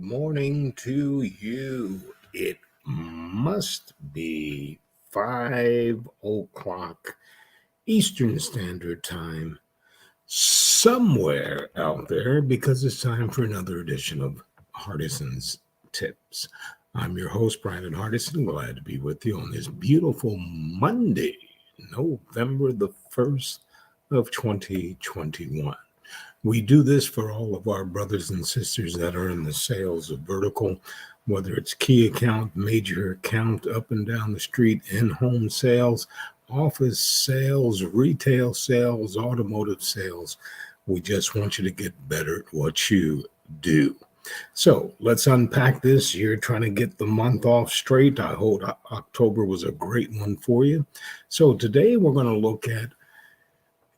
morning to you. It must be 5 o'clock Eastern Standard Time somewhere out there because it's time for another edition of Hardison's Tips. I'm your host, Brian Hardison. Glad to be with you on this beautiful Monday, November the 1st of 2021. We do this for all of our brothers and sisters that are in the sales of vertical, whether it's key account, major account, up and down the street, in-home sales, office sales, retail sales, automotive sales. We just want you to get better at what you do. So let's unpack this. You're trying to get the month off straight. I hope October was a great one for you. So today we're going to look at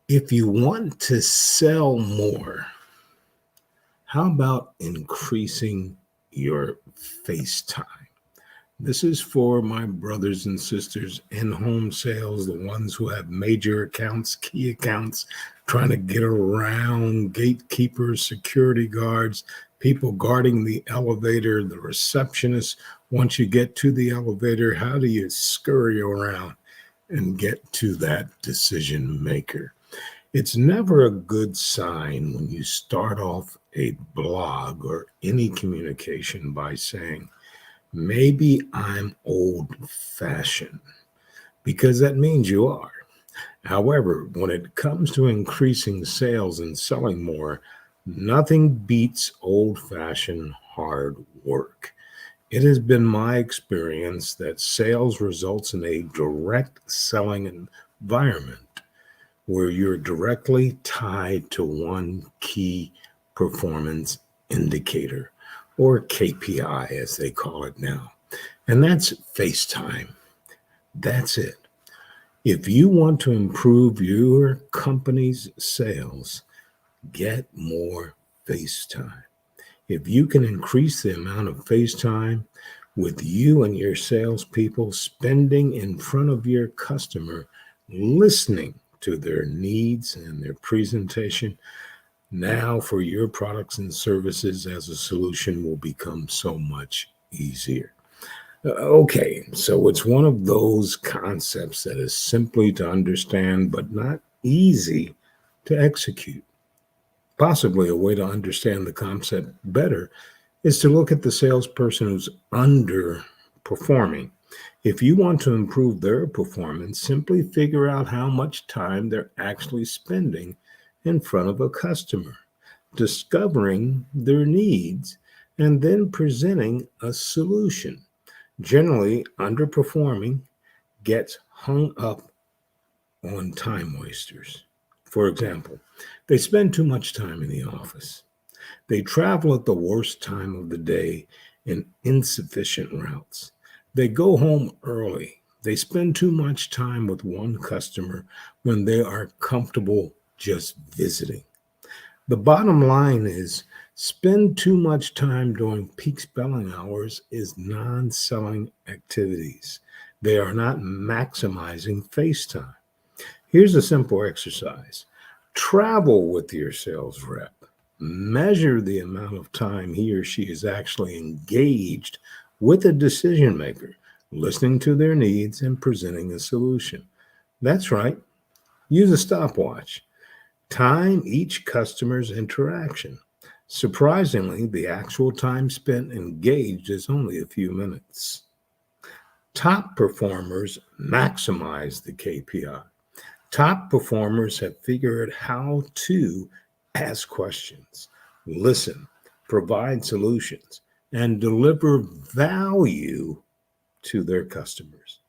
if you want to sell more, how about increasing your face time? This is for my brothers and sisters in home sales, the ones who have major accounts, key accounts, trying to get around gatekeepers, security guards, people guarding the elevator, the receptionist. Once you get to the elevator, how do you scurry around and get to that decision maker? It's never a good sign when you start off a blog or any communication by saying, maybe I'm old-fashioned, because that means you are. However, when it comes to increasing sales and selling more, nothing beats old-fashioned hard work. It has been my experience that sales results in a direct selling environment where you're directly tied to one key performance indicator, or KPI as they call it now. And that's face time. That's it. If you want to improve your company's sales, get more face time. If you can increase the amount of face time with you and your salespeople spending in front of your customer, listening to their needs and their presentation, now for your products and services as a solution will become so much easier. Okay, so it's one of those concepts that is simply to understand, but not easy to execute. Possibly a way to understand the concept better is to look at the salesperson who's underperforming. If you want to improve their performance, simply figure out how much time they're actually spending in front of a customer, discovering their needs, and then presenting a solution. Generally, underperforming gets hung up on time wasters. For example, they spend too much time in the office. They travel at the worst time of the day in insufficient routes. They go home early. They spend too much time with one customer when they are comfortable just visiting. The bottom line is spend too much time during peak spelling hours is non-selling activities. They are not maximizing face time. Here's a simple exercise. Travel with your sales rep. Measure the amount of time he or she is actually engaged with a decision maker, listening to their needs and presenting a solution. That's right. Use a stopwatch. Time each customer's interaction. Surprisingly, the actual time spent engaged is only a few minutes. Top performers maximize the KPI. Top performers have figured how to ask questions, listen, provide solutions, and deliver value to their customers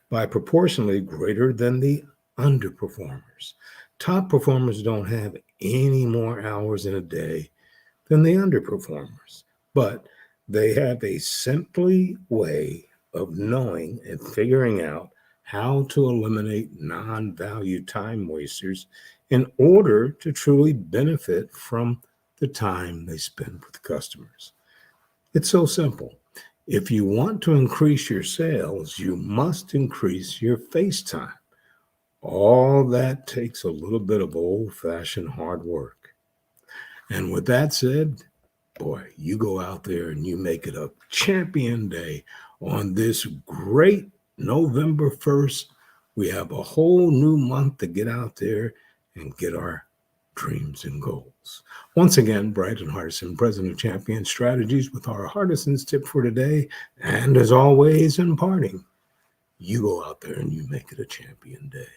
by proportionally greater than the underperformers. Top performers don't have any more hours in a day than the underperformers, but they have a simply way of knowing and figuring out how to eliminate non-value time wasters in order to truly benefit from the time they spend with customers. It's so simple. If you want to increase your sales, you must increase your face time. All that takes a little bit of old-fashioned hard work. And with that said, boy, you go out there and you make it a champion day on this great November 1st. We have a whole new month to get out there and get our dreams and goals. Once again, Brighton Hardison, President of Champion Strategies, with our Hardison's tip for today. And as always, in parting, you go out there and you make it a champion day.